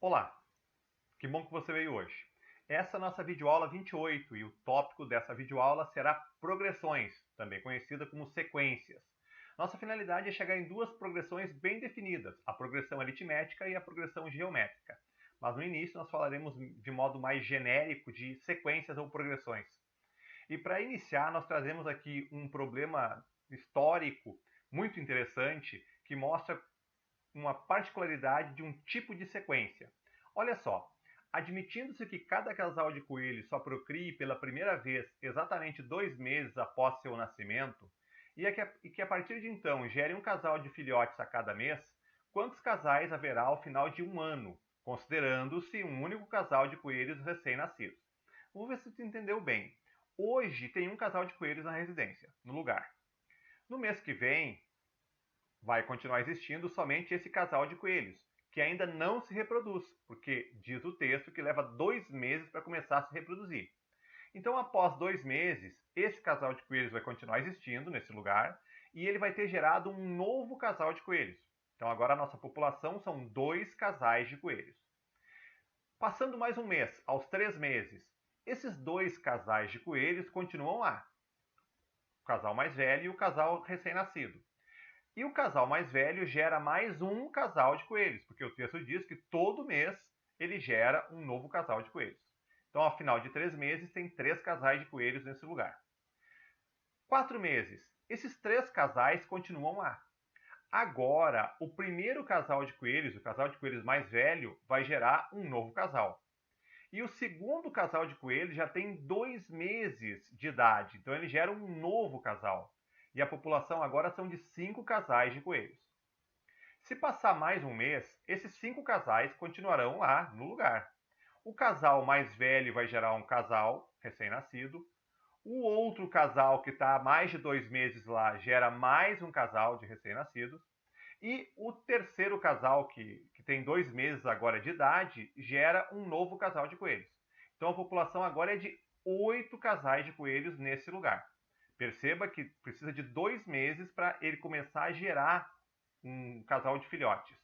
Olá, que bom que você veio hoje. Essa é a nossa videoaula 28 e o tópico dessa videoaula será progressões, também conhecida como sequências. Nossa finalidade é chegar em duas progressões bem definidas, a progressão aritmética e a progressão geométrica. Mas no início nós falaremos de modo mais genérico de sequências ou progressões. E para iniciar, nós trazemos aqui um problema histórico muito interessante que mostra uma particularidade de um tipo de sequência. Olha só, admitindo-se que cada casal de coelhos só procrie pela primeira vez exatamente 2 meses após seu nascimento, e que a partir de então gere um casal de filhotes a cada mês, quantos casais haverá ao final de um ano, considerando-se um único casal de coelhos recém-nascidos? Vamos ver se tu entendeu bem. Hoje tem um casal de coelhos na residência, no lugar. No mês que vem, vai continuar existindo somente esse casal de coelhos, que ainda não se reproduz, porque diz o texto que leva 2 meses para começar a se reproduzir. Então, após 2 meses, esse casal de coelhos vai continuar existindo nesse lugar e ele vai ter gerado um novo casal de coelhos. Então, agora a nossa população são 2 casais de coelhos. Passando mais um mês, aos 3 meses, esses 2 casais de coelhos continuam lá. O casal mais velho e o casal recém-nascido. E o casal mais velho gera mais um casal de coelhos, porque o texto diz que todo mês ele gera um novo casal de coelhos. Então, ao final de 3 meses, tem 3 casais de coelhos nesse lugar. 4 meses, esses 3 casais continuam lá. Agora, o primeiro casal de coelhos, o casal de coelhos mais velho, vai gerar um novo casal. E o segundo casal de coelhos já tem 2 meses de idade, então ele gera um novo casal. E a população agora são de 5 casais de coelhos. Se passar mais um mês, esses 5 casais continuarão lá no lugar. O casal mais velho vai gerar um casal recém-nascido. O outro casal que está há mais de 2 meses lá gera mais um casal de recém-nascidos. E o terceiro casal, que tem 2 meses agora de idade, gera um novo casal de coelhos. Então a população agora é de 8 casais de coelhos nesse lugar. Perceba que precisa de 2 meses para ele começar a gerar um casal de filhotes.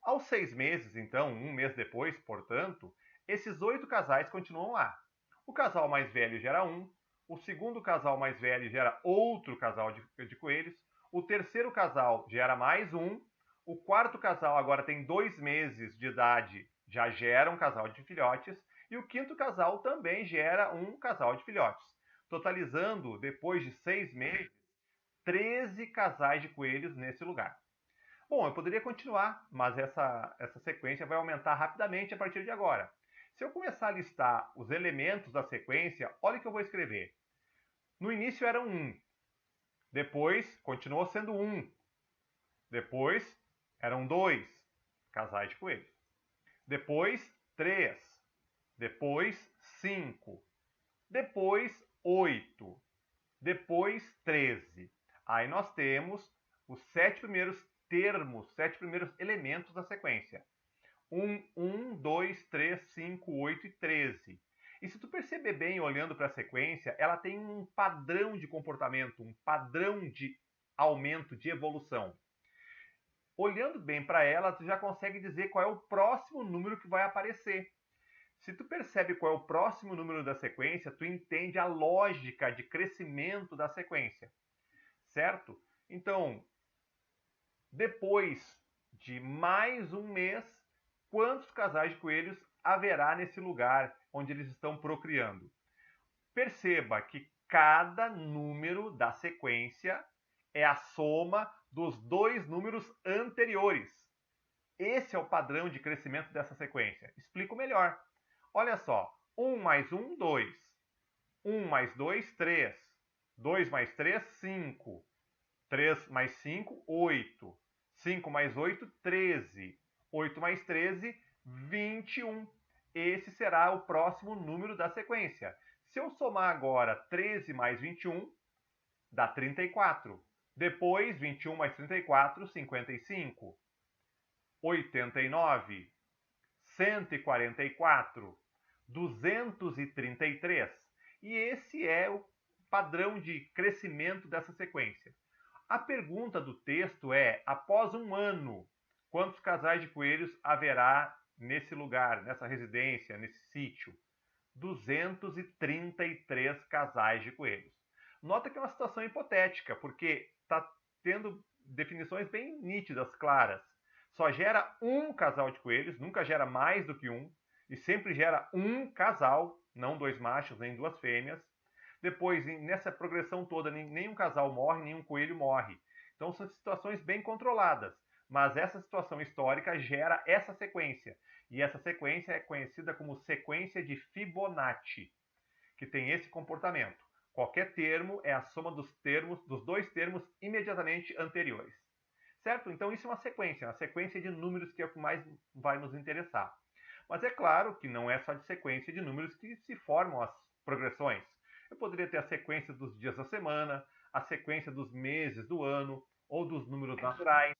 Aos 6 meses, então, um mês depois, portanto, esses 8 casais continuam lá. O casal mais velho gera um, o segundo casal mais velho gera outro casal de coelhos, o terceiro casal gera mais um, o quarto casal agora tem 2 meses de idade, já gera um casal de filhotes, e o quinto casal também gera um casal de filhotes, totalizando, depois de 6 meses, 13 casais de coelhos nesse lugar. Bom, eu poderia continuar, mas essa sequência vai aumentar rapidamente a partir de agora. Se eu começar a listar os elementos da sequência, olha o que eu vou escrever. No início era 1, depois continuou sendo 1, depois eram 2 casais de coelhos, depois 3, depois 5, depois 8, depois 13. Aí nós temos os 7 primeiros termos, 7 primeiros elementos da sequência. 1, 2, 3, 5, 8 e 13. E se tu perceber bem olhando para a sequência, ela tem um padrão de comportamento, um padrão de aumento, de evolução. Olhando bem para ela, tu já consegue dizer qual é o próximo número que vai aparecer. Se tu percebe qual é o próximo número da sequência, tu entende a lógica de crescimento da sequência, certo? Então, depois de mais um mês, quantos casais de coelhos haverá nesse lugar onde eles estão procriando? Perceba que cada número da sequência é a soma dos 2 números anteriores. Esse é o padrão de crescimento dessa sequência. Explico melhor. Olha só, 1 mais 1, 2. 1 mais 2, 3. 2 mais 3, 5. 3 mais 5, 8. 5 mais 8, 13. 8 mais 13, 21. Esse será o próximo número da sequência. Se eu somar agora 13 mais 21, dá 34. Depois, 21 mais 34, 55. 89. 144. 233. E esse é o padrão de crescimento dessa sequência. A pergunta do texto é, após um ano, quantos casais de coelhos haverá nesse lugar, nessa residência, nesse sítio, 233 casais de coelhos. Nota que é uma situação hipotética, porque está tendo definições bem nítidas, claras. Só gera um casal de coelhos, nunca gera mais do que um, e sempre gera um casal, não dois machos nem duas fêmeas. Depois, nessa progressão toda, nenhum casal morre, nenhum coelho morre. Então são situações bem controladas, mas essa situação histórica gera essa sequência. E essa sequência é conhecida como sequência de Fibonacci, que tem esse comportamento. Qualquer termo é a soma dos dois termos imediatamente anteriores. Certo? Então isso é uma sequência de números que é o que mais vai nos interessar. Mas é claro que não é só de sequência de números que se formam as progressões. Eu poderia ter a sequência dos dias da semana, a sequência dos meses do ano, ou dos números naturais.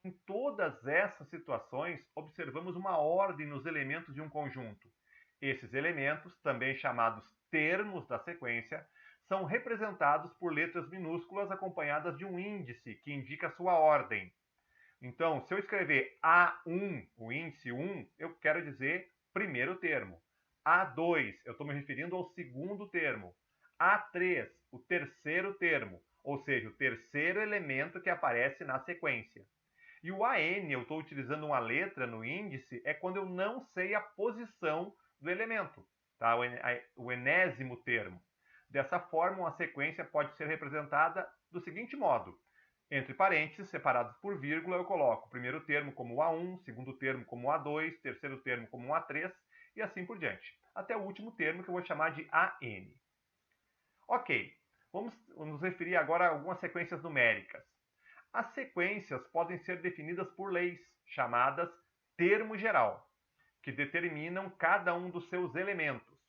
Em todas essas situações, observamos uma ordem nos elementos de um conjunto. Esses elementos, também chamados termos da sequência, são representados por letras minúsculas acompanhadas de um índice que indica a sua ordem. Então, se eu escrever A1, o índice 1, eu quero dizer primeiro termo. A2, eu estou me referindo ao segundo termo. A3, o terceiro termo, ou seja, o terceiro elemento que aparece na sequência. E o AN, eu estou utilizando uma letra no índice, é quando eu não sei a posição do elemento, tá? O enésimo termo. Dessa forma, uma sequência pode ser representada do seguinte modo. Entre parênteses, separados por vírgula, eu coloco o primeiro termo como A1, segundo termo como A2, terceiro termo como A3 e assim por diante. Até o último termo que eu vou chamar de AN. Ok, vamos nos referir agora a algumas sequências numéricas. As sequências podem ser definidas por leis, chamadas termo geral, que determinam cada um dos seus elementos.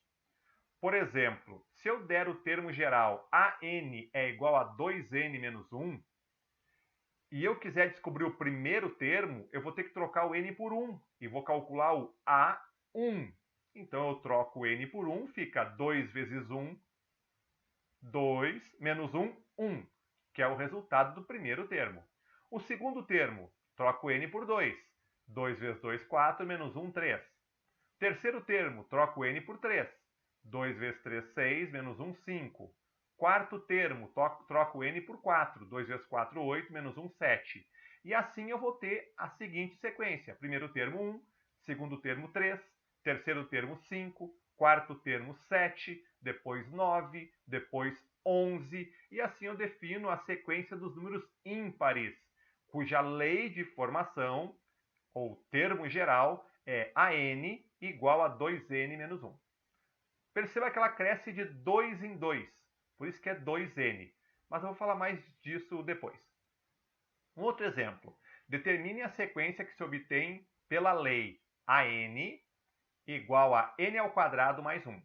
Por exemplo, se eu der o termo geral AN é igual a 2N menos 1, e eu quiser descobrir o primeiro termo, eu vou ter que trocar o N por 1, e vou calcular o A1. Então eu troco o N por 1, fica 2 vezes 1, 2, menos 1, 1, que é o resultado do primeiro termo. O segundo termo, troco o N por 2. 2 vezes 2, 4, menos 1, 3. Terceiro termo, troco o N por 3. 2 vezes 3, 6, menos 1, 5. Quarto termo, troco o N por 4. 2 vezes 4, 8, menos 1, 7. E assim eu vou ter a seguinte sequência. Primeiro termo, 1. Segundo termo, 3. Terceiro termo, 5. Quarto termo, 7. Depois, 9. Depois, 11. E assim eu defino a sequência dos números ímpares, cuja lei de formação, ou termo geral, é AN igual a 2N menos 1. Perceba que ela cresce de 2 em 2, por isso que é 2N. Mas eu vou falar mais disso depois. Um outro exemplo. Determine a sequência que se obtém pela lei AN igual a N ao quadrado mais 1.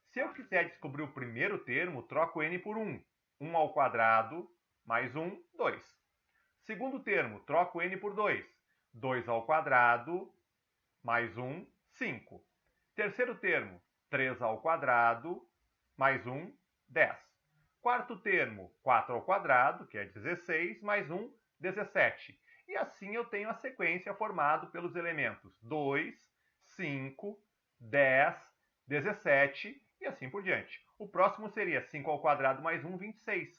Se eu quiser descobrir o primeiro termo, troco N por 1. 1 ao quadrado mais 1, 2. Segundo termo, troco N por 2. 2 ao quadrado mais 1, 5. Terceiro termo, 3 ao quadrado mais 1, 10. Quarto termo, 4 ao quadrado, que é 16, mais 1, 17. E assim eu tenho a sequência formada pelos elementos 2, 5, 10, 17 e assim por diante. O próximo seria 5 ao quadrado mais 1, 26.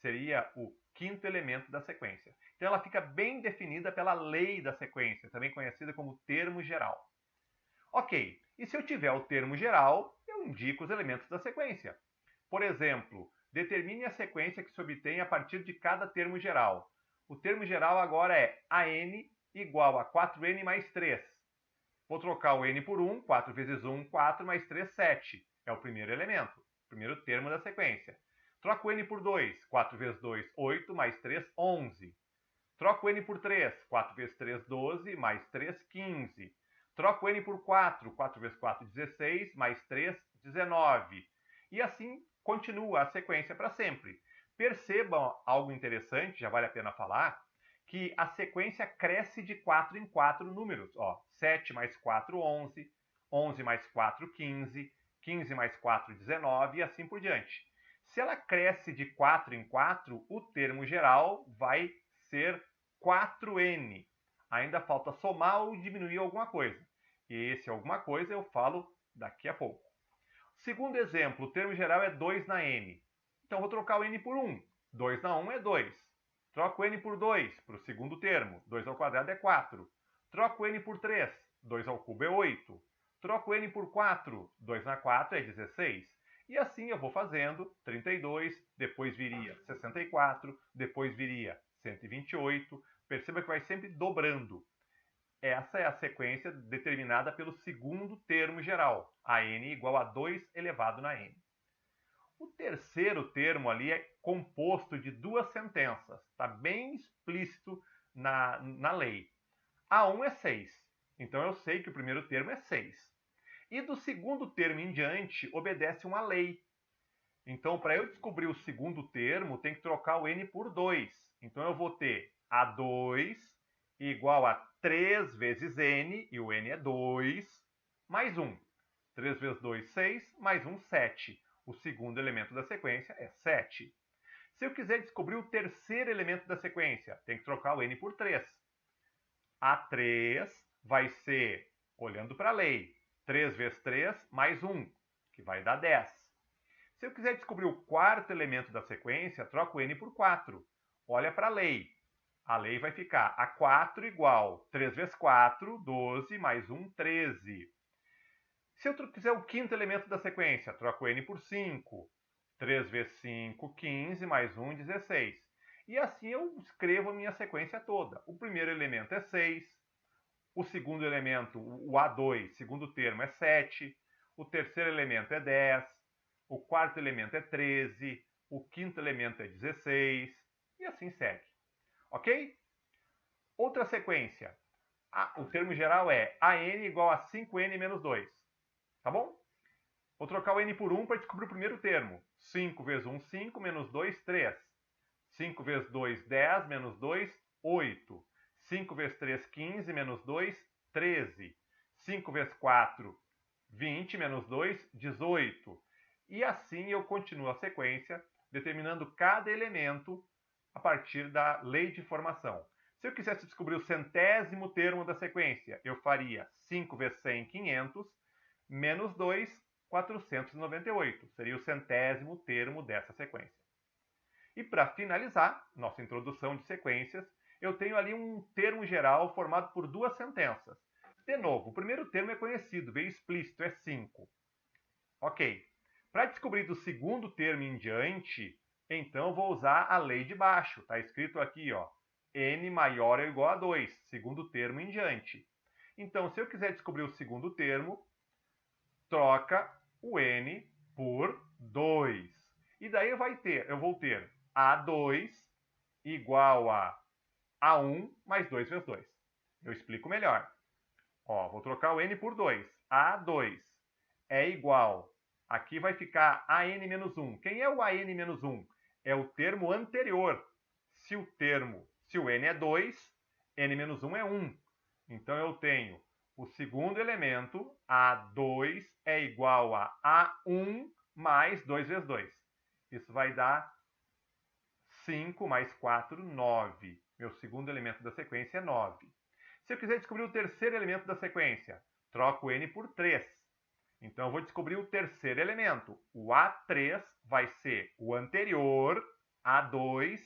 Seria o quinto elemento da sequência. Então ela fica bem definida pela lei da sequência, também conhecida como termo geral. Ok, e se eu tiver o termo geral, eu indico os elementos da sequência. Por exemplo, determine a sequência que se obtém a partir de cada termo geral. O termo geral agora é AN igual a 4N mais 3. Vou trocar o N por 1, 4 vezes 1, 4, mais 3, 7. É o primeiro elemento, o primeiro termo da sequência. Troco o N por 2, 4 vezes 2, 8, mais 3, 11. Troco o N por 3, 4 vezes 3, 12, mais 3, 15. Troco o N por 4, 4 vezes 4, 16, mais 3, 19. E assim continua a sequência para sempre. Percebam algo interessante, já vale a pena falar, que a sequência cresce de 4 em 4 números. 7 mais 4, 11, 11 mais 4, 15, 15 mais 4, 19 e assim por diante. Se ela cresce de 4 em 4, o termo geral vai ser 4N. Ainda falta somar ou diminuir alguma coisa. Esse alguma coisa eu falo daqui a pouco. Segundo exemplo, o termo geral é 2 na n. Então, vou trocar o n por 1. 2 na 1 é 2. Troco o n por 2 para o segundo termo. 2 ao quadrado é 4. Troco o n por 3. 2 ao cubo é 8. Troco o n por 4. 2 na 4 é 16. E assim eu vou fazendo. 32, depois viria 64, depois viria 128. Perceba que vai sempre dobrando. Essa é a sequência determinada pelo segundo termo geral, a n igual a 2 elevado na n. O terceiro termo ali é composto de duas sentenças, está bem explícito na lei. A1 é 6, então eu sei que o primeiro termo é 6. E do segundo termo em diante, obedece uma lei. Então, para eu descobrir o segundo termo, tem que trocar o n por 2. Então, eu vou ter A2 igual a 3 vezes n, e o n é 2, mais 1. 3 vezes 2, 6, mais 1, 7. O segundo elemento da sequência é 7. Se eu quiser descobrir o terceiro elemento da sequência, tem que trocar o n por 3. A3 vai ser, olhando para a lei, 3 vezes 3 mais 1, que vai dar 10. Se eu quiser descobrir o quarto elemento da sequência, troco o n por 4. Olha para a lei. A lei vai ficar A4 igual 3 vezes 4, 12, mais 1, 13. Se eu quiser o quinto elemento da sequência, troco n por 5. 3 vezes 5, 15, mais 1, 16. E assim eu escrevo a minha sequência toda. O primeiro elemento é 6. O segundo elemento, o A2, segundo termo, é 7. O terceiro elemento é 10. O quarto elemento é 13. O quinto elemento é 16. E assim segue. Ok? Outra sequência. O termo geral é AN igual a 5n menos 2. Tá bom? Vou trocar o n por 1 para descobrir o primeiro termo. 5 vezes 1, 5, menos 2, 3. 5 vezes 2, 10, menos 2, 8. 5 vezes 3, 15, menos 2, 13. 5 vezes 4, 20, menos 2, 18. E assim eu continuo a sequência, determinando cada elemento a partir da lei de formação. Se eu quisesse descobrir o centésimo termo da sequência, eu faria 5 vezes 100, 500, menos 2, 498. Seria o centésimo termo dessa sequência. E para finalizar nossa introdução de sequências, eu tenho ali um termo geral formado por duas sentenças. De novo, o primeiro termo é conhecido, veio explícito, é 5. Ok. Para descobrir do segundo termo em diante, então vou usar a lei de baixo. Está escrito aqui, ó, n maior ou igual a 2, segundo termo em diante. Então, se eu quiser descobrir o segundo termo, troca o n por 2. E daí eu vou ter A2 igual a A1 mais 2 vezes 2. Eu explico melhor. Ó, vou trocar o n por 2. A2 é igual, aqui vai ficar AN menos 1. Quem é o AN menos 1? É o termo anterior. Se o n é 2, n menos 1 é 1. Então eu tenho o segundo elemento, A2, é igual a A1 mais 2 vezes 2. Isso vai dar 5 mais 4, 9. Meu segundo elemento da sequência é 9. Se eu quiser descobrir o terceiro elemento da sequência, troco o n por 3. Então, eu vou descobrir o terceiro elemento. O A3 vai ser o anterior, A2,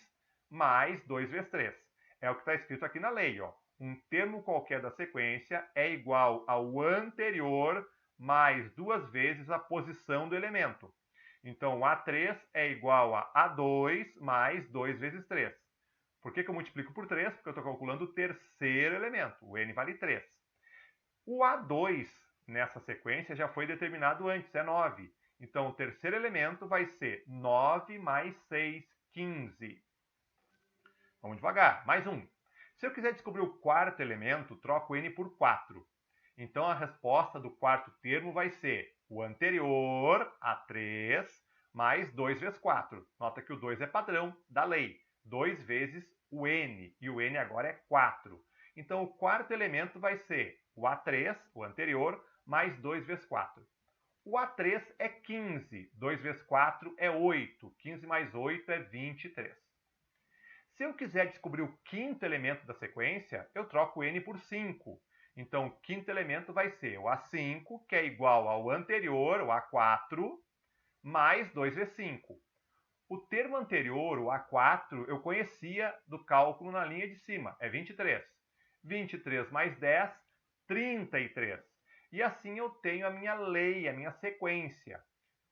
mais 2 vezes 3. É o que está escrito aqui na lei, ó. Um termo qualquer da sequência é igual ao anterior mais 2 vezes a posição do elemento. Então, o A3 é igual a A2 mais 2 vezes 3. Por que eu multiplico por 3? Porque eu estou calculando o terceiro elemento. O n vale 3. O A2, nessa sequência, já foi determinado antes, é 9. Então, o terceiro elemento vai ser 9 mais 6, 15. Vamos devagar, mais um. Se eu quiser descobrir o quarto elemento, troco n por 4. Então, a resposta do quarto termo vai ser o anterior, A3, mais 2 vezes 4. Nota que o 2 é padrão da lei. 2 vezes o n, e o n agora é 4. Então, o quarto elemento vai ser o A3, o anterior, mais 2 vezes 4. O A3 é 15. 2 vezes 4 é 8. 15 mais 8 é 23. Se eu quiser descobrir o quinto elemento da sequência, eu troco n por 5. Então, o quinto elemento vai ser o A5, que é igual ao anterior, o A4, mais 2V5. O termo anterior, o A4, eu conhecia do cálculo na linha de cima, é 23. 23 mais 10, 33. E assim eu tenho a minha lei, a minha sequência.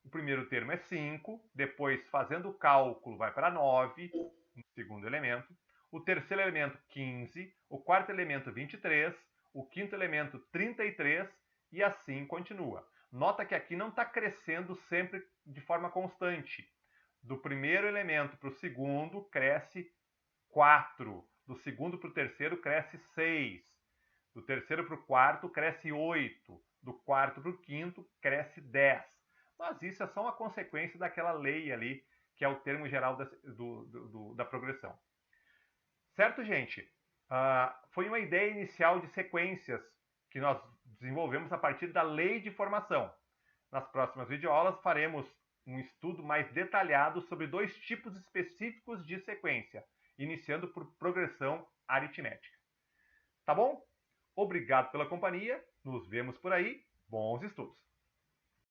O primeiro termo é 5, depois, fazendo o cálculo, vai para 9, no segundo elemento. O terceiro elemento, 15. O quarto elemento, 23. O quinto elemento, 33. E assim continua. Nota que aqui não está crescendo sempre de forma constante. Do primeiro elemento para o segundo, cresce 4. Do segundo para o terceiro, cresce 6. Do terceiro para o quarto, cresce 8. Do quarto para o quinto, cresce 10. Mas isso é só uma consequência daquela lei ali, que é o termo geral da progressão. Certo, gente? Foi uma ideia inicial de sequências que nós desenvolvemos a partir da lei de formação. Nas próximas videoaulas faremos um estudo mais detalhado sobre dois tipos específicos de sequência, iniciando por progressão aritmética. Tá bom? Obrigado pela companhia, nos vemos por aí, bons estudos!